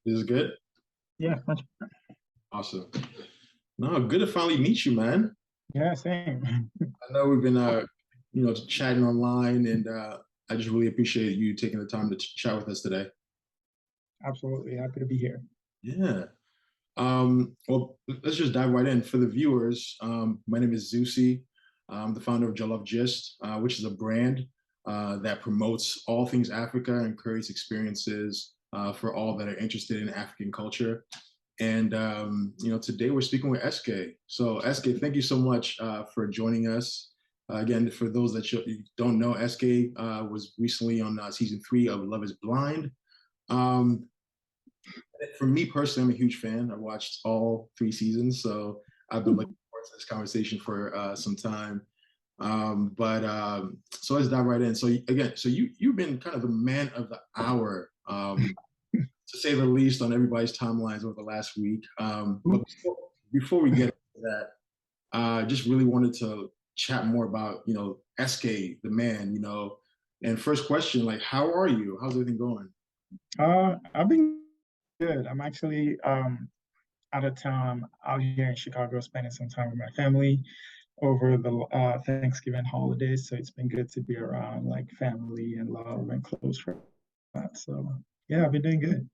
This is good. Yeah, much. Awesome. No, good to finally meet you, man. Yeah, same. I know we've been, chatting online, and I just really appreciate you taking the time to chat with us today. Absolutely happy to be here. Yeah. Well, let's just dive right in. For the viewers, my name is Zusi. I'm the founder of Jollof Gist, which is a brand that promotes all things Africa and creates experiences for all that are interested in African culture. And today we're speaking with SK. So SK, thank you so much for joining us. Again, for those that you don't know, SK was recently on season 3 of Love Is Blind. Um, for me personally, I'm a huge fan. I watched all 3 seasons, so I've been looking forward to this conversation for some time. So let's dive right in. So again, you've been kind of the man of the hour, to say the least, on everybody's timelines over the last week. But before we get into that, I just really wanted to chat more about SK, the man. And first question, like, how are you? How's everything going? I've been good. I'm actually out of town out here in Chicago, spending some time with my family over the Thanksgiving holidays. So it's been good to be around like family and love and close friends. So yeah, I've been doing good.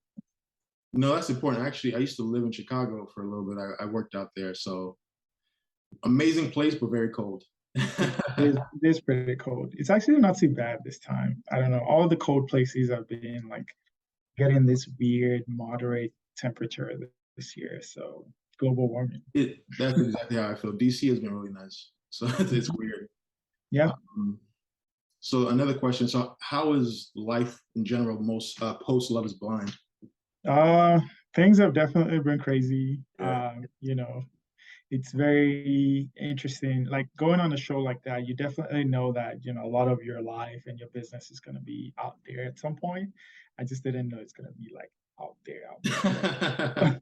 No, that's important. Actually, I used to live in Chicago for a little bit. I worked out there, so amazing place, but very cold. It is pretty cold. It's actually not too bad this time. I don't know. All the cold places have been like getting this weird moderate temperature this year. So global warming. That's exactly how I feel. DC has been really nice, so it's weird. Yeah. Um, so another question. So how is life in general, most post Love Is Blind? Uh, Things have definitely been crazy. Yeah. It's very interesting. Like going on a show like that, you definitely know that, a lot of your life and your business is going to be out there at some point. I just didn't know it's going to be like out there, out there.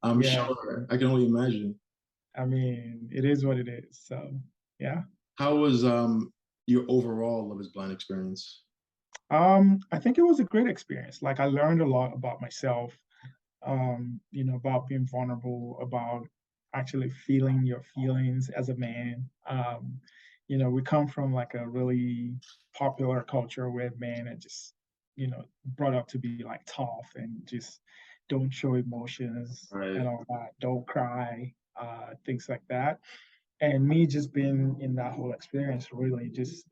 I'm Yeah, sure. I can only imagine. I mean, it is what it is. So, yeah. How was your overall Love Is Blind experience? I think it was a great experience. Like I learned a lot about myself, about being vulnerable, about actually feeling your feelings as a man. We come from like a really popular culture where men are just, brought up to be like tough and just don't show emotions and Right. all that, don't cry, things like that. And me just being in that whole experience really just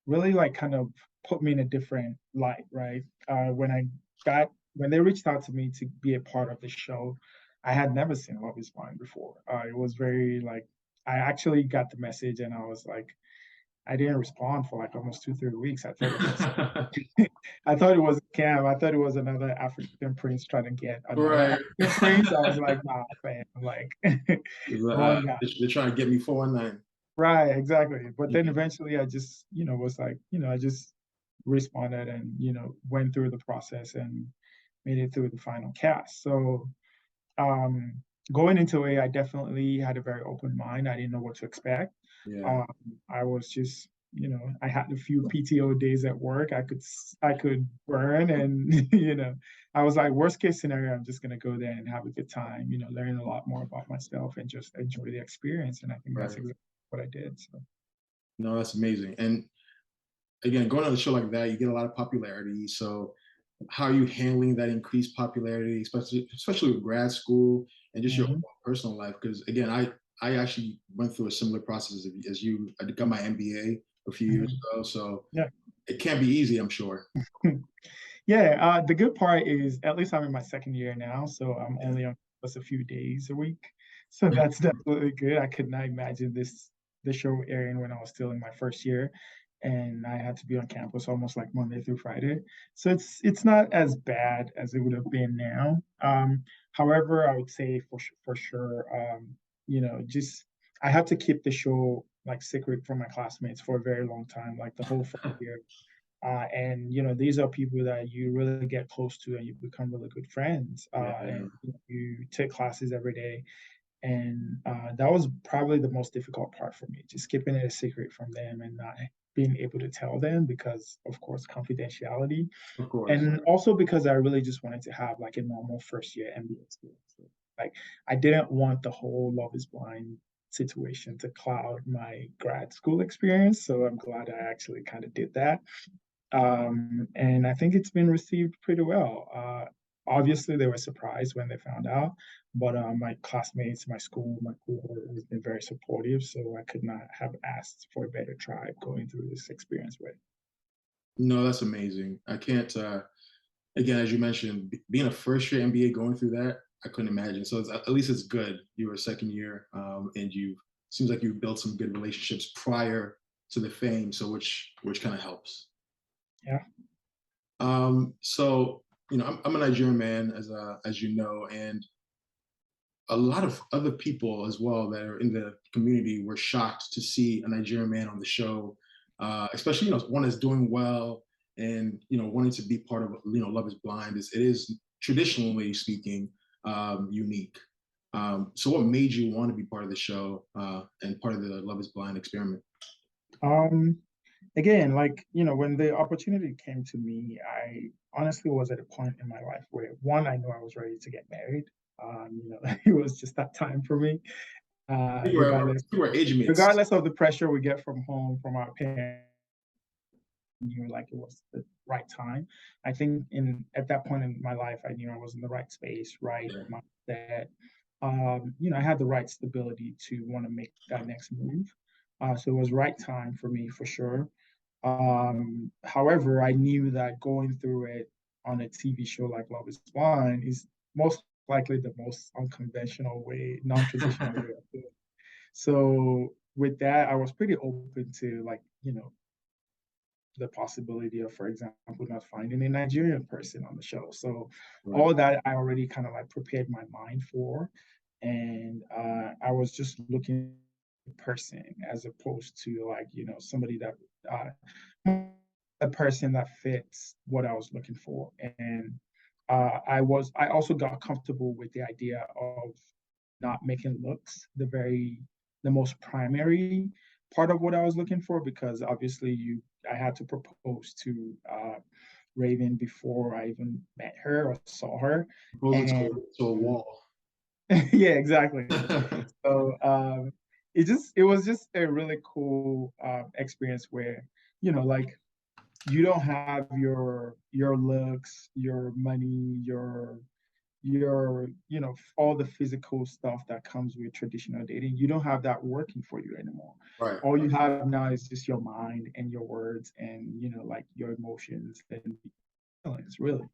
really like kind of put me in a different light, right? When they reached out to me to be a part of the show, I had never seen Love Is Blind before. It was very like I actually got the message and I was like, I didn't respond for like almost 2, 3 weeks. I thought it was a scam. I thought it was another African prince trying to get another Right. African prince. I was like, nah, fam, like wrong guy. They're trying to get me 419. Right, exactly. But then eventually I just, was like, I just responded and, went through the process and made it through the final cast. So um going into it, I definitely had a very open mind. I didn't know what to expect. Yeah. Um I was just, I had a few PTO days at work I could burn and I was like, worst case scenario, I'm just gonna go there and have a good time, learn a lot more about myself and just enjoy the experience. And I think that's Right. exactly what I did. So No, that's amazing. And again, going on a show like that, you get a lot of popularity. So how are you handling that increased popularity, especially with grad school and just your own mhm. personal life? Because again, I actually went through a similar process as you. I got my MBA a few years Mhm. ago, so Yeah. it can't be easy, I'm sure. Yeah, the good part is at least I'm in my second year now, so I'm Yeah. only on campus a few days a week. So that's definitely good. I could not imagine the show airing when I was still in my first year, and I had to be on campus almost like Monday through Friday. So it's not as bad as it would have been now. However, I would say for sure, just I had to keep the show like secret from my classmates for a very long time, like the whole first year. And these are people that you really get close to and you become really good friends. Yeah. And you take classes every day. And that was probably the most difficult part for me, just keeping it a secret from them and not being able to tell them because, of course, confidentiality, Of course. and also because I really just wanted to have like a normal first year MBA experience. Like I didn't want the whole Love is Blind situation to cloud my grad school experience. So I'm glad I actually kind of did that. And I think it's been received pretty well. Obviously, they were surprised when they found out, but my classmates, my school, my cohort has been very supportive. So I could not have asked for a better tribe going through this experience with. No, that's amazing. I can't. Again, as you mentioned, being a first year MBA going through that, I couldn't imagine. So at least it's good. You were a second year, and you seems like you built some good relationships prior to the fame. So which kind of helps. Yeah. So I'm a Nigerian man, as you know, and a lot of other people as well that are in the community were shocked to see a Nigerian man on the show, especially one that's doing well and wanting to be part of Love Is Blind. It is traditionally speaking unique. So, what made you want to be part of the show and part of the Love Is Blind experiment? Um, Again, like, when the opportunity came to me, I honestly was at a point in my life where one, I knew I was ready to get married. It was just that time for me. I think Regardless, we're age mates. regardless of the pressure we get from home, from our parents, knew like it was the right time. I think in at that point in my life, I knew I was in the right space, right Yeah. mindset. I had the right stability to want to make that next move. So it was right time for me for sure. However, I knew that going through it on a TV show like Love Is Blind is most likely the most unconventional way, non-traditional way of doing it. So with that, I was pretty open to like, the possibility of, for example, not finding a Nigerian person on the show. So Right. all that I already kind of like prepared my mind for. And I was just looking at a person as opposed to like, somebody that a person that fits what I was looking for. And I also got comfortable with the idea of not making looks the most primary part of what I was looking for because obviously I had to propose to Raven before I even met her or saw her. Proposal And to a wall. yeah, exactly. So it was just a really cool experience where, like you don't have your looks, your money, all the physical stuff that comes with traditional dating. You don't have that working for you anymore. Right. All you have now is just your mind and your words and like your emotions and feelings, really.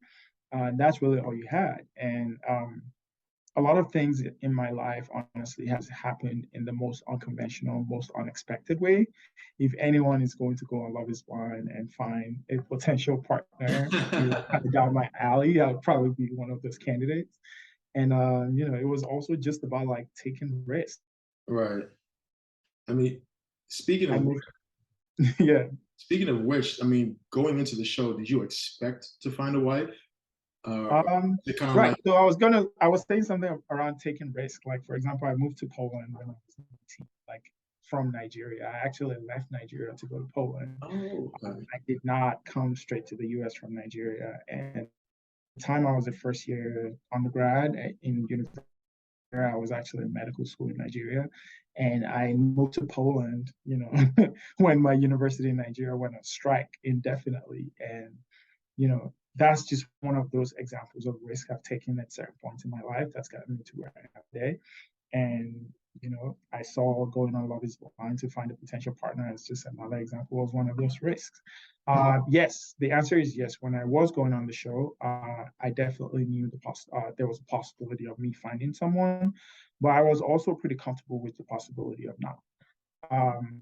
And that's really all you had. And a lot of things in my life honestly has happened in the most unconventional, most unexpected way. If anyone is going to go on Love Is Blind and find a potential partner, kind of down my alley, I would probably be one of those candidates. And it was also just about like taking risks. Right. I mean, speaking I of moved, yeah. speaking of which, I mean, going into the show, did you expect to find a wife? It kind of Right. like, So I was saying something around taking risk. Like for example, I moved to Poland when I was 19, like from Nigeria. I actually left Nigeria to go to Poland. oh, okay. I did not come straight to the US from Nigeria. And the time I was a first year undergrad in university, I was actually in medical school in Nigeria. And I moved to Poland, when my university in Nigeria went on strike indefinitely. And that's just one of those examples of risk I've taken at certain points in my life that's gotten me to where I am today. And I saw going on Love Is Blind to find a potential partner as just another example of one of those risks. Yes, the answer is yes. When I was going on the show, I definitely knew there was a possibility of me finding someone, but I was also pretty comfortable with the possibility of not. Um,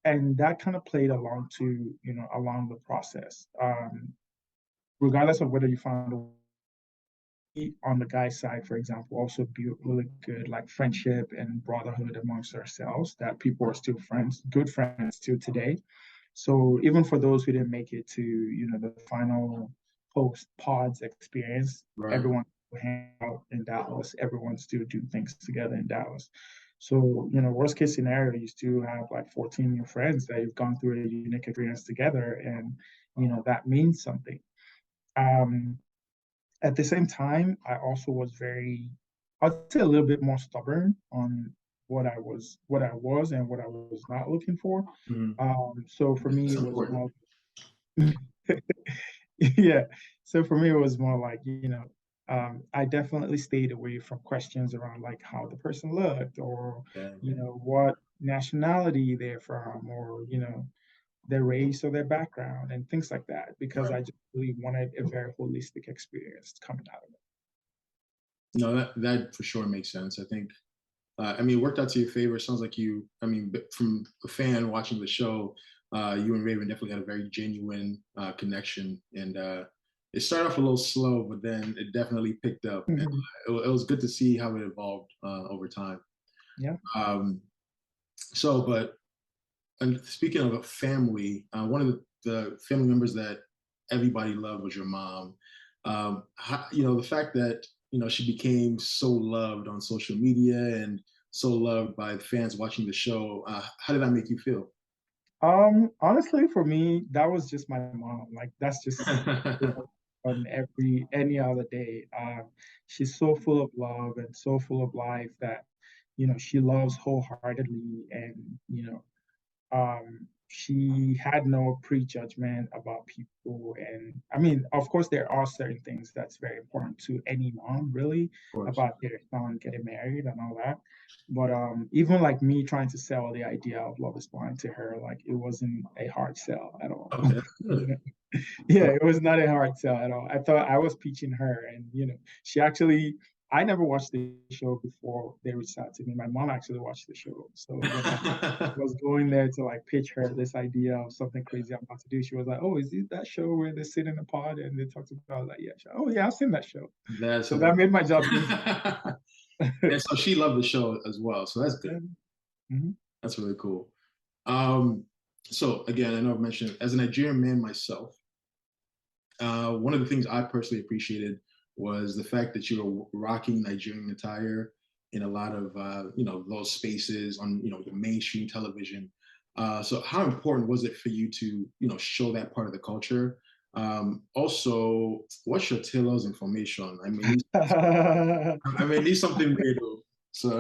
and that kind of played along the process. Regardless of whether you found on the guy's side, for example, also built really good like friendship and brotherhood amongst ourselves that people are still friends, good friends still today. So even for those who didn't make it to, the final post pods experience, Right. everyone hang out in Dallas, everyone still do things together in Dallas. So, worst case scenario, you still have like 14 new friends that you've gone through a unique experience together, and that means something. Um, at the same time, I also was I'd say a little bit more stubborn on what I was and what I was not looking for. Mhm. So for me, That's it was important. more, yeah. So for me, it was more like, I definitely stayed away from questions around like how the person looked, or, Yeah. what nationality they're from, or, their race or their background and things like that, because Right. I just really wanted a very holistic experience coming out of it. No, that for sure makes sense. I think, I mean, it worked out to your favor. It sounds like you, I mean, from a fan watching the show, you and Raven definitely had a very genuine connection. And it started off a little slow, but then it definitely picked up. And Mhm. it was good to see how it evolved over time. Yeah. Um, but and speaking of a family, one of the family members that everybody loved was your mom. The fact that she became so loved on social media and so loved by the fans watching the show. How did that make you feel? Honestly, for me, that was just my mom. Like that's just on any other day. She's so full of love and so full of life that, she loves wholeheartedly, and she had no prejudgment about people. And I mean, of course, there are certain things that's very important to any mom, really, Of course. about their son getting married and all that. But even like me trying to sell the idea of Love is Blind to her, like it wasn't a hard sell at all. Okay, that's You good. know? Yeah, it was not a hard sell at all. I thought I was pitching her, and she actually. I never watched the show before they reached out to me. My mom actually watched the show, so when I was going there to like pitch her this idea of something crazy I'm about to do, she was like, "Oh, is it that show where they sit in a pod and they talk about like, yeah, oh yeah, I've seen that show." That's So that hilarious. made my job easy. And so she loved the show as well. So that's good. Yeah. Mhm. That's really cool. Um, so again, I know I've mentioned as a Nigerian man myself, one of the things I personally appreciated was the fact that you were rocking Nigerian attire in a lot of those spaces on the mainstream television. So how important was it for you to show that part of the culture? Also, what's your tailor's information? I may need something made of. So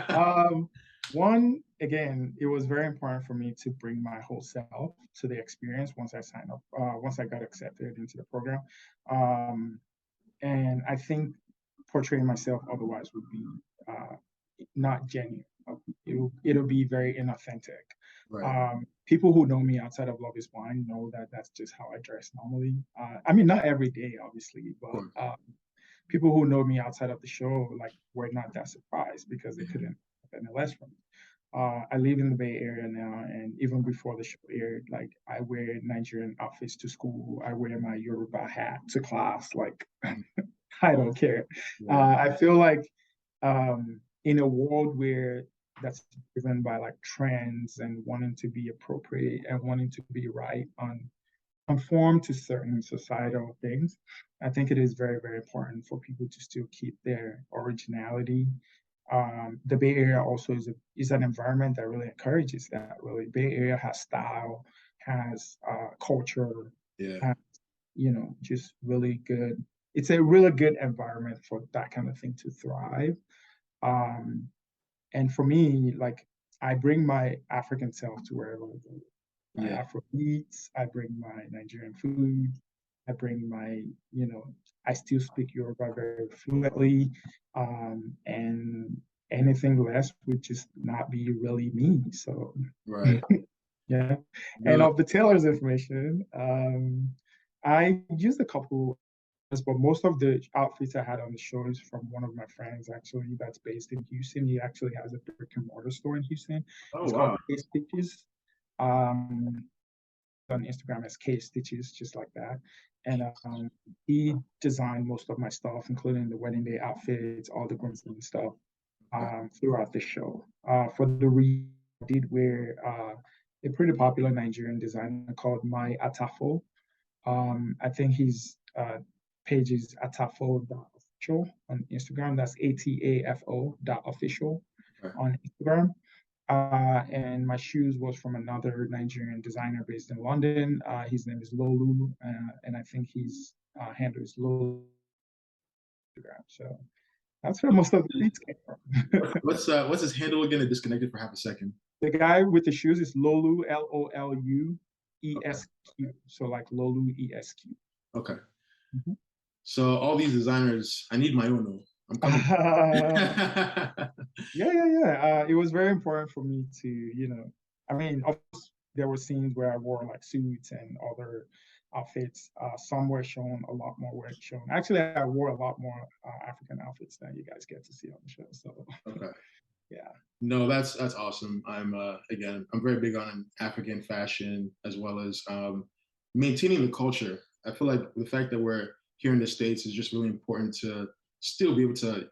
Um, One, again, it was very important for me to bring my whole self to the experience once I signed up, once I got accepted into the program. Um, and I think portraying myself otherwise would be uh, not genuine. It'll be very inauthentic. right, People who know me outside of Love Is Blind know that that's just how I dress normally. I mean, not every day, obviously, of but course. people who know me outside of the show like were not that surprised because they Yeah. couldn't have any less from me. I live in the Bay Area now, and even before the show aired, like I wear Nigerian outfits to school. I wear my Yoruba hat to class. Like I don't care. Yeah. I feel like in a world where that's driven by like trends and wanting to be appropriate and wanting to be right on conform to certain societal things, I think it is very, very important for people to still keep their originality. The Bay Area also is an environment that really encourages that. Really, Bay Area has style, has culture, Yeah. has just really good. It's a really good environment for that kind of thing to thrive. Um, and for me, like I bring my African self to wherever I go. My Yeah. Afro beats, I bring my Nigerian food, I bring my, I still speak Yoruba very fluently. And anything less would just not be really me. So Right. yeah. And No. of the tailor's information, I used a couple, but most of the outfits I had on the show is from one of my friends actually that's based in Houston. He actually has a brick and mortar store in Houston. Oh It's called wow. K Stitches. Um, on Instagram as K Stitches, just like that. And he designed most of my stuff, including the wedding day outfits, all the groomsmen stuff, Okay. throughout the show. For the I did wear a pretty popular Nigerian designer called Mai Atafo. I think his page is atafo.official on Instagram. That's ATAFO.official. Okay. on Instagram. And my shoes was from another Nigerian designer based in London. His name is Lolu, and I think his handle is Lolu Instagram. So that's where most of the beats came from. What's his handle again? It disconnected for half a second. The guy with the shoes is Lolu, Okay. Loluesq. So like Lolu ESQ. Okay. Mhm. So all these designers, I need my own. I'm coming. Yeah. It was very important for me to, I mean, of course, there were scenes where I wore like suits and other outfits. Some were shown, a lot more were shown. Actually, I wore a lot more African outfits than you guys get to see on the show. So, Okay. yeah. No, that's awesome. I'm again, I'm very big on African fashion as well as maintaining the culture. I feel like the fact that we're here in the States is just really important to still be able to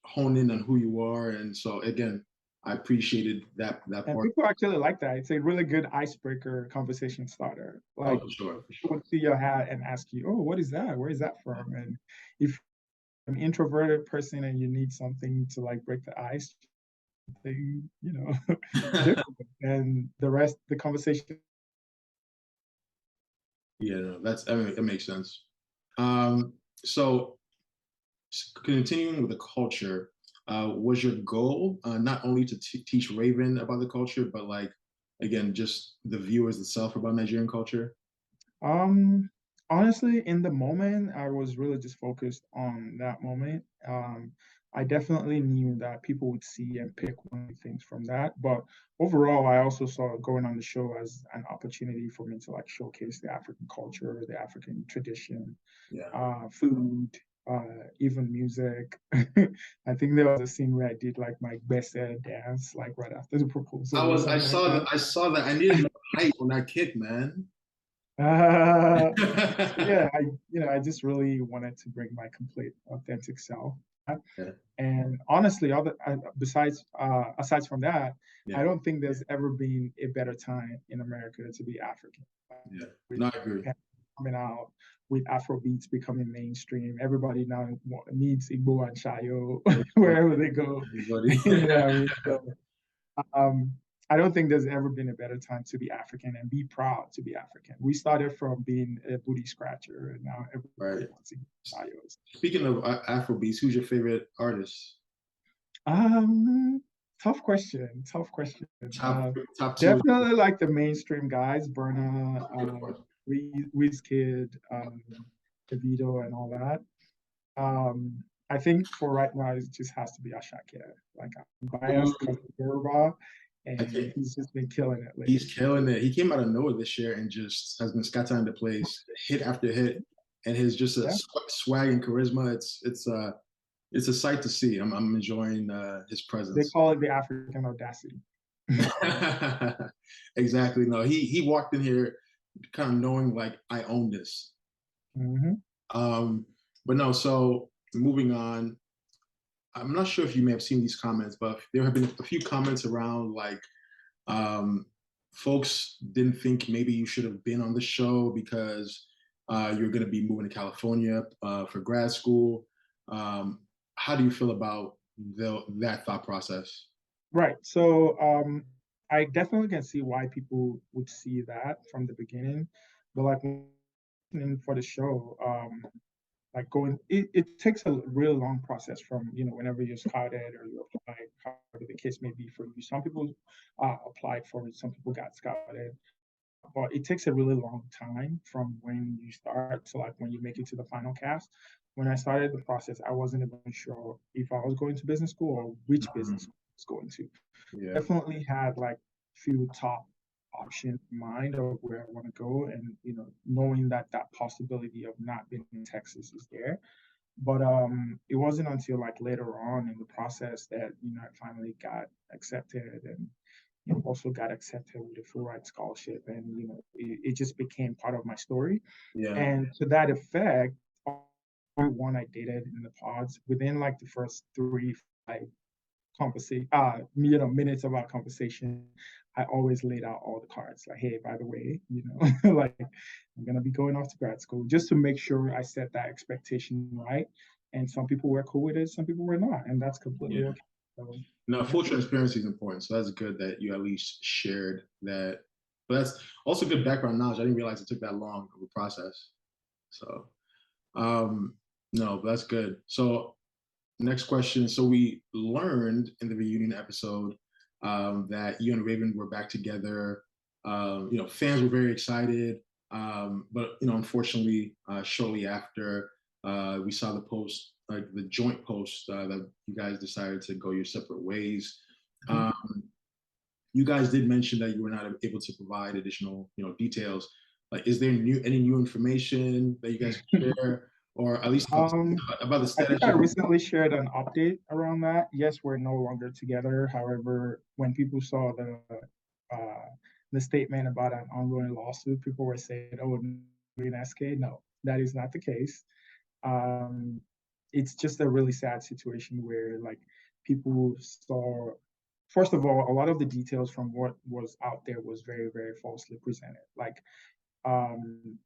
hone in on who you are. And so again, I appreciated that And part. people actually like that. It's a really good icebreaker conversation starter. Oh, Like, for sure, for people sure. would see your hat and ask you, "Oh, what is that? Where is that from?" And if you're an introverted person and you need something to like break the ice, they, different. And the rest, the conversation. Yeah, no, I mean, it makes sense. So continuing with the culture, was your goal not only to teach Raven about the culture, but like again, just the viewers itself about Nigerian culture? Um, Honestly, in the moment, I was really just focused on that moment. I definitely knew that people would see and pick one of the things from that. But overall, I also saw going on the show as an opportunity for me to like showcase the African culture, the African tradition, Yeah. food, even music. I think there was a scene where I did like my best dance, like right after the proposal or I something like saw that that. I saw that I needed more height on that kick, man. Uh, so yeah, I just really wanted to bring my complete authentic self. Yeah, And honestly, aside from that, I yeah, don't think there's ever been a better time in America to be African. yeah. With No, I agree. coming out, with Afro beats becoming mainstream, everybody now needs Igbo and Shayo Everybody, wherever they go. everybody. You know what I mean? So um, I don't think there's ever been a better time to be African and be proud to be African. We started from being a booty scratcher, and now everybody Right. wants to be Shayos. Speaking of Afro beats, who's your favorite artist? Um, Tough question. Tough question. Top top two, Definitely like the mainstream guys, Burna, of course. Wizkid, Davido, and all that. I think for right now, it just has to be Ashake. Like I'm biased because Ooh, of Yoruba, I and think he's just been killing it lately. he's killing it. He came out of nowhere this year and just has been scattering the place, hit after hit, and his just a Yeah, swag and charisma. It's a sight to see. I'm enjoying his they presence. call it the African audacity. Exactly. No, he walked in here kind of knowing like I own this. Hmm. Um, but no, so moving on, I'm not sure if you may have seen these comments, but there have been a few comments around like um, folks didn't think maybe you should have been on the show because you're going to be moving to California for grad school. Um, how do you feel about that thought process? Right. So I definitely can see why people would see that from the beginning, but like for the show, like it takes a really long process from whenever you're scouted or you apply, however the case may be for you. Some people applied for it, some people got scouted, but it takes a really long time from when you start to like when you make it to the final cast. When I started the process, I wasn't even sure if I was going to business school or which business Mhm. school I was going to. Yeah, Definitely had like few top options in mind of where I want to go, and knowing that that possibility of not being in Texas is there. But it wasn't until like later on in the process that I finally got accepted, and also got accepted with a full ride scholarship, and it just became part of my story. yeah, And to that effect, everyone I dated in the pods within like the first 3 5 conversation minutes of our conversation, I always laid out all the cards like, hey, by the way, like I'm gonna be going off to grad school, just to make sure I set that expectation right. And some people were cool with it, some people were not, and that's completely yeah. okay. So No, yeah. full transparency is important. So that's good that you at least shared that. But that's also good background knowledge. I didn't realize it took that long of a process. So um no, but that's good. So next question. So we learned in the reunion episode that you and Raven were back together. Fans were very excited, but unfortunately, shortly after, we saw the post, like the joint post, that you guys decided to go your separate ways. Mhm. Um, you guys did mention that you were not able to provide additional, details. Like, is there any new information that you guys can share, or at least Um, about the I think status I of? recently shared an update around that. Yes, we're no longer together. However, when people saw uh, the statement about an ongoing lawsuit, people were saying, "Oh, in SK." No, that is not the case. Um, it's just a really sad situation where like people saw. First of all, a lot of the details from what was out there was very, very falsely presented. Like um,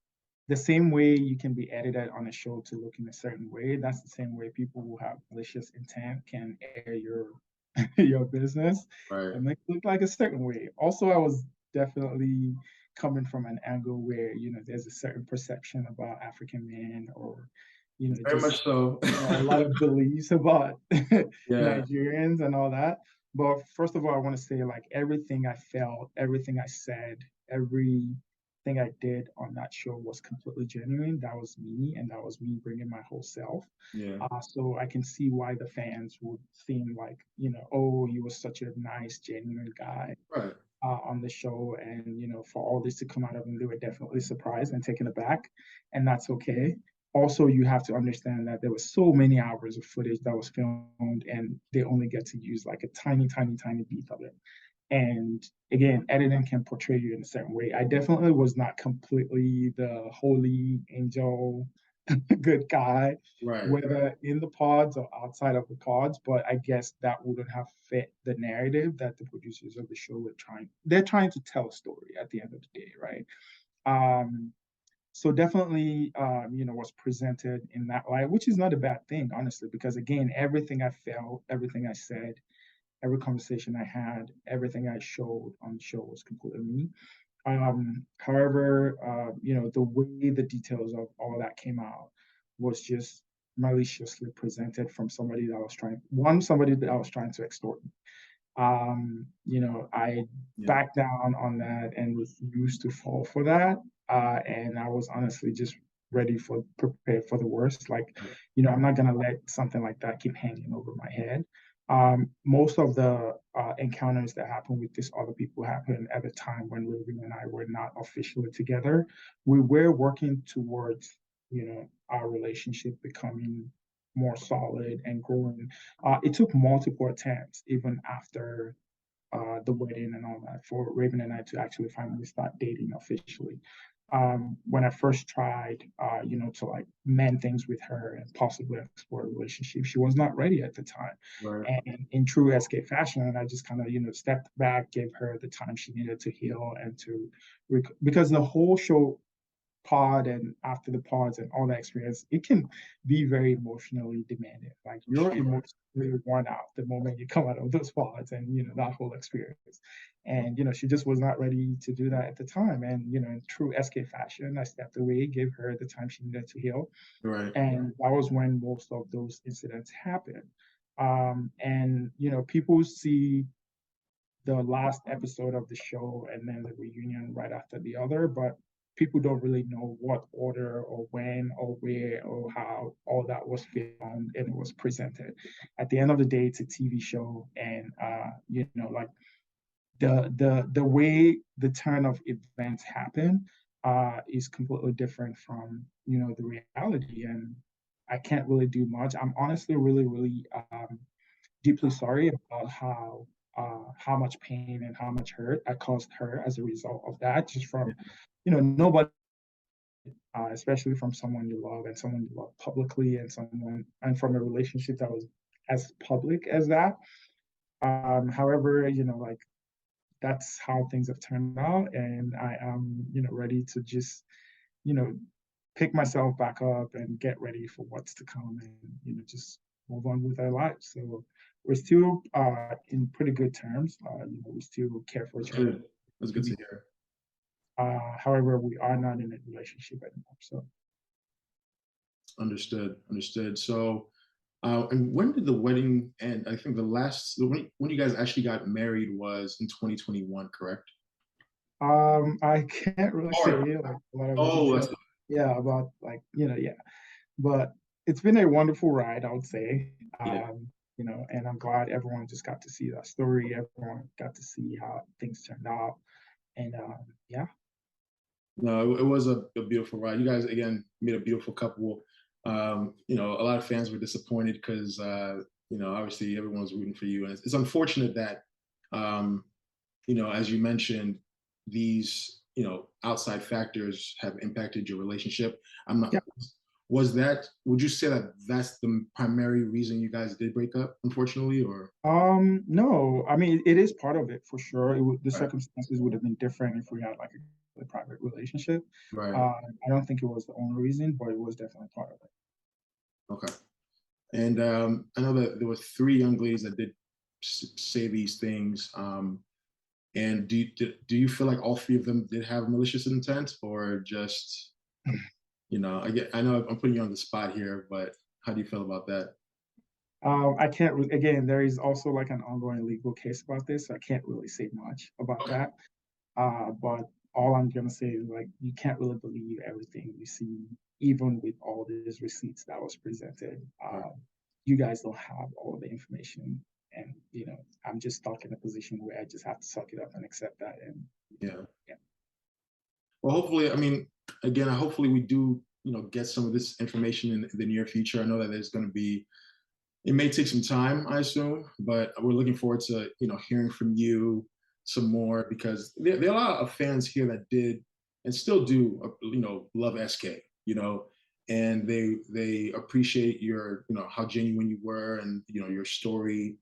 the same way you can be edited on a show to look in a certain way, that's the same way people who have malicious intent can air your your business Right, and make it look like a certain way. Also, I was definitely coming from an angle where there's a certain perception about African men, or very just much so. a lot of beliefs about Yeah, Nigerians and all that. But first of all, I want to say like everything I felt, everything I said, everything I did on that show was completely genuine. That was me, and that was me bringing my whole self. yeah, So I can see why the fans would seem like, oh, he was such a nice, genuine guy right, on the show, and for all this to come out of him, they were definitely surprised and taken aback, and that's okay. Also, you have to understand that there was so many hours of footage that was filmed, and they only get to use like a tiny, tiny, tiny bit of it. And again, editing can portray you in a certain way. I definitely was not completely the holy angel, good guy, right, whether in the pods or outside of the pods. But I guess that wouldn't have fit the narrative that the producers of the show were trying. They're trying to tell a story at the end of the day, right? Um, so definitely, was presented in that light, which is not a bad thing, honestly, because again, everything I felt, everything I said, every conversation I had, everything I showed on the show was completely me. However, the way the details of all that came out was just maliciously presented from somebody that was trying to extort me. I yeah, backed down on that and refused to fall for that. And I was honestly just ready for prepared for the worst. Like, right, I'm not gonna let something like that keep hanging over my head. Most of the encounters that happened with these other people happened at a time when Ruby and I were not officially together. We were working towards, our relationship becoming more solid and growing. It took multiple attempts, even after the wedding and all that, for Raven and I to actually finally start dating officially. When I first tried, to like mend things with her and possibly explore a relationship, she was not ready at the time. right, And in true SK fashion, I just kind of, stepped back, gave her the time she needed to heal and to, because the whole show pod and after the pods and all that experience, it can be very emotionally demanding. Like for you're sure. emotionally worn out the moment you come out of those pods and that whole experience. And she just was not ready to do that at the time. And in true SK fashion, I stepped away, gave her the time she needed to heal. Right, And that was when most of those incidents happened. And people see the last episode of the show and then the reunion right after the other, but people don't really know what order or when or where or how all that was filmed and it was presented. At the end of the day, it's a TV show, and like the way the turn of events happen is completely different from the reality, and I can't really do much. I'm honestly really, really deeply sorry about how much pain and how much hurt I caused her as a result of that, just yeah, from nobody, especially from someone you love and someone you love publicly, and from a relationship that was as public as that. However, like that's how things have turned out, and I am ready to just you know pick myself back up and get ready for what's to come, and just move on with our lives. So we're still in pretty good terms. We still care for That's each other. good. That's good to hear. However, we are not in a relationship anymore. So Understood. Understood. So, and when did the wedding end? I think the last when you guys actually got married was in 2021, correct? I can't really say Or like a lot of the oh, details. that's Yeah, about like yeah, but it's been a wonderful ride, I would say. yeah. And I'm glad everyone just got to see that story. Everyone got to see how things turned out, and yeah. No, it was a beautiful ride. You guys again made a beautiful couple. A lot of fans were disappointed because obviously everyone was rooting for you, and it's unfortunate that um, as you mentioned, these outside factors have impacted your relationship. I'm not. Yeah. Was that? Would you say that that's the primary reason you guys did break up? Unfortunately, or No, I mean it is part of it for sure. The right, circumstances would have been different if we had like a private relationship. right, I don't think it was the only reason, but it was definitely part of it. okay. And I know that there were three young ladies that did say these things. And do you feel like all three of them did have malicious intent, or just I know I'm putting you on the spot here, but how do you feel about that? I can't again. There is also like an ongoing legal case about this, so I can't really say much about Okay, that. But all I'm gonna say is like you can't really believe everything you see, even with all these receipts that was presented. right. You guys don't have all the information, and I'm just stuck in a position where I just have to suck it up and accept that. And Yeah. yeah, Well, hopefully, I mean, again, hopefully we do, get some of this information in the near future. I know that there's going to be, it may take some time, I assume, but we're looking forward to, hearing from you some more because there are a lot of fans here that did and still do, love SK, and they appreciate your, how genuine you were and, your story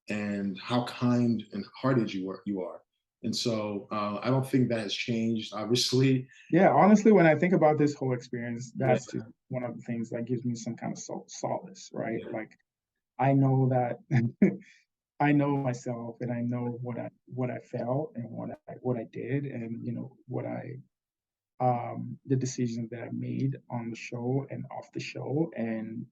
and how kind and hearted you are. And so I don't think that has changed, obviously. yeah. Honestly, when I think about this whole experience, Yeah, that's just one of the things that gives me some kind of solace, right? yeah, Like I know that I know myself and I know what I felt and what I did and what I the decisions that I made on the show and off the show. And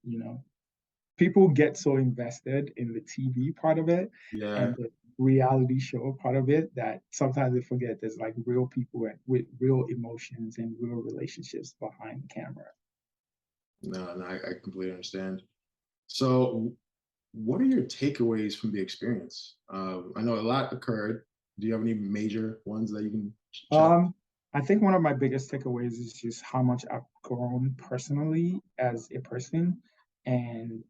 people get so invested in the TV part of it yeah. and the reality show part of it that sometimes they forget there's like real people with real emotions and real relationships behind the camera. No, no, I completely understand. So, what are your takeaways from the experience? I know a lot occurred. Do you have any major ones that you can chat? Um, I think one of my biggest takeaways is just how much I've grown personally as a person, and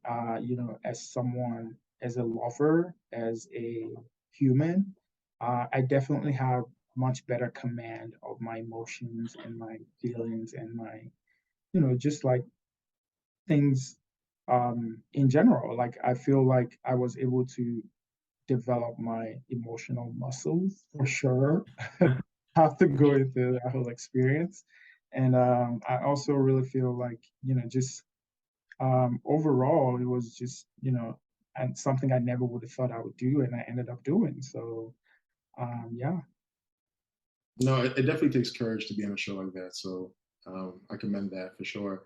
as someone, as a lover, as a human. I definitely have much better command of my emotions and my feelings and my, just like things in general. Like I feel like I was able to develop my emotional muscles for sure after going through that whole experience. And I also really feel like, just overall, it was just, and something I never would have thought I would do, and I ended up doing. So, yeah. No, it definitely takes courage to be on a show like that. So, I commend that for sure.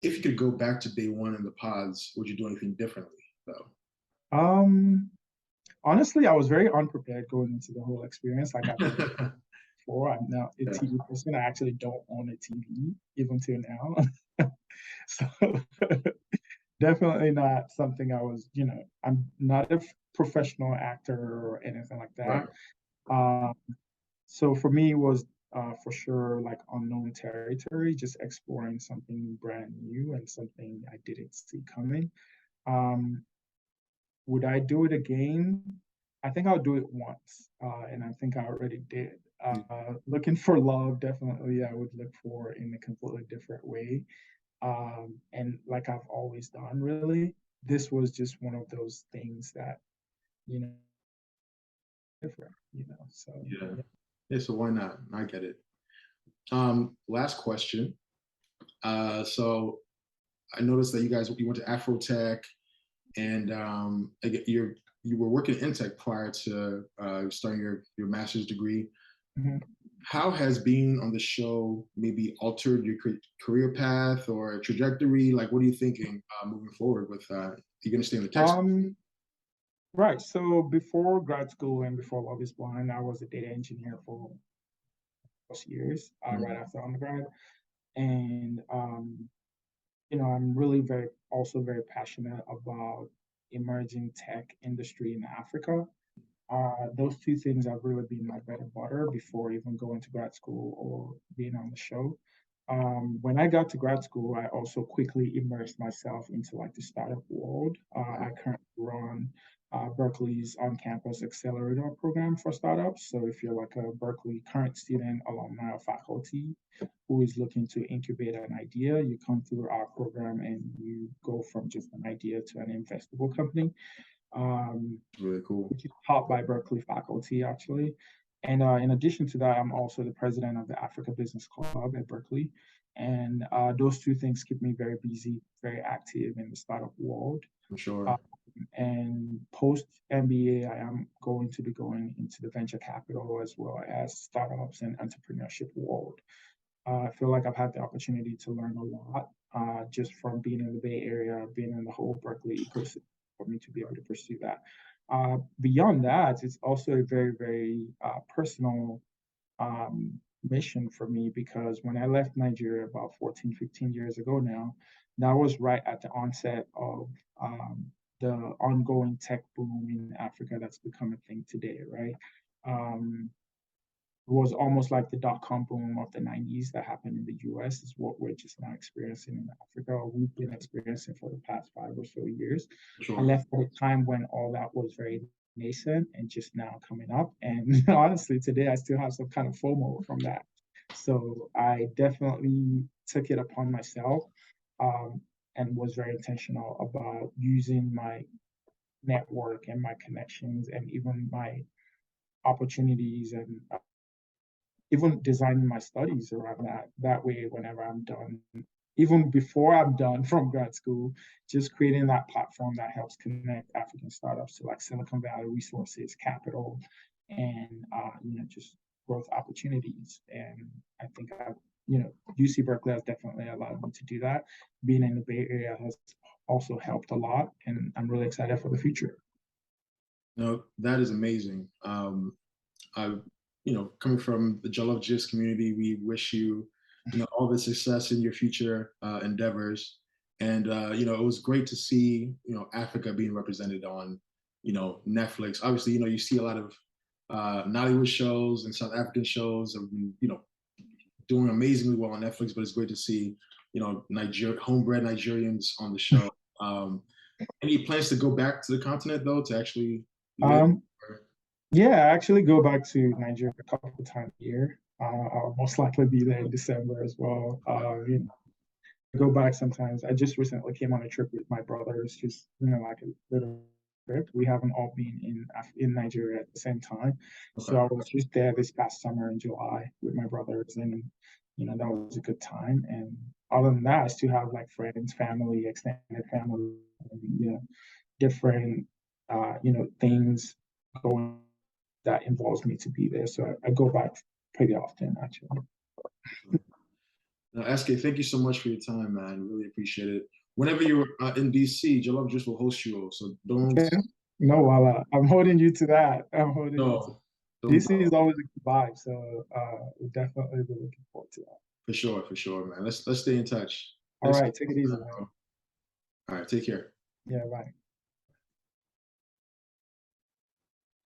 If you could go back to day one in the pods, would you do anything differently, though? Um, Honestly, I was very unprepared going into the whole experience. Like I've never before. I'm not a Yeah, TV person. I actually don't own a TV even till now. So definitely not something I was, I'm not a professional actor or anything like right. that. Um, so for me, it was for sure like unknown territory, just exploring something brand new and something I didn't see coming. Um, would I do it again? I think I'll do it once, and I think I already did. Looking for love, definitely, I would look for in a completely different way. And like I've always done, really, this was just one of those things that, you know, different. So Yeah. yeah. Yeah. So why not? I get it. Last question. So I noticed that you went to Afrotech. and you were working in tech prior to starting your master's degree. Mhm. How has being on the show maybe altered your career path or trajectory? Like, what are you thinking moving forward with you're going to stay in the tech? Um, right. So before grad school and before Love is Blind, I was a data engineer for plus years, right Mhm. after undergrad. And I'm really very passionate about emerging tech industry in Africa. Those two things have really been my bread and butter before even going to grad school or being on the show. When I got to grad school, I also quickly immersed myself into like the startup world. I currently run Berkeley's on-campus accelerator program for startups. So if you're like a Berkeley current student, alumni, or faculty who is looking to incubate an idea, you come through our program and you go from just an idea to an investable company. Um, Really cool. which is taught by Berkeley faculty, actually. And in addition to that, I'm also the president of the Africa Business Club at Berkeley. And those two things keep me very busy, very active in the startup world. I'm Um, sure. and post MBA, I am going to be going into the venture capital as well as startups and entrepreneurship world. I feel like I've had the opportunity to learn a lot just from being in the Bay Area, being in the whole Berkeley ecosystem for me to be able to pursue that. Beyond that, it's also a very personal mission for me because when I left Nigeria about 14, 15 years ago now, that was right at the onset of the ongoing tech boom in Africa that's become a thing today, right? Um, was almost like the dot-com boom of the 90s that happened in the US is what we're just now experiencing in Africa, or we've been experiencing for the past 5 or so years. For I sure. left at a time when all that was very nascent and just now coming up. And honestly, today I still have some kind of FOMO from that. So I definitely took it upon myself um, and was very intentional about using my network and my connections and even my opportunities and even designing my studies around that. That way, whenever I'm done, even before I'm done from grad school, just creating that platform that helps connect African startups to like Silicon Valley resources, capital, and just growth opportunities. And I think UC Berkeley has definitely allowed me to do that. Being in the Bay Area has also helped a lot, and I'm really excited for the future. No, that is amazing. I, coming from the Jollof Gist community, we wish you, all the success in your future endeavors. And it was great to see, Africa being represented on, Netflix. Obviously, you see a lot of Nollywood shows and South African shows have been, doing amazingly well on Netflix. But it's great to see, homebred Nigerians on the show. Um, any plans to go back to the continent though to actually live? Um, Yeah, I actually go back to Nigeria a couple of times a year. I'll most likely be there in December as well. I go back sometimes. I just recently came on a trip with my brothers, just like a little trip. We haven't all been in Nigeria at the same time, so Okay. I was just there this past summer in July with my brothers, and that was a good time. And other than that, I still have like friends, family, extended family, and, different things going that involves me to be there. So I go back pretty often, actually. Now, SK, thank you so much for your time, man. Really appreciate it. Whenever you're in DC, Jalop Juice will host you. So don't, Okay. No, well, I'm holding you to that. I'm holding you to no, don't DC doubt. is always a good vibe. So we'll definitely be looking forward to that. For sure, man. Let's stay in touch. All Thanks. right. Take it easy, man. All right, take care. Yeah, bye.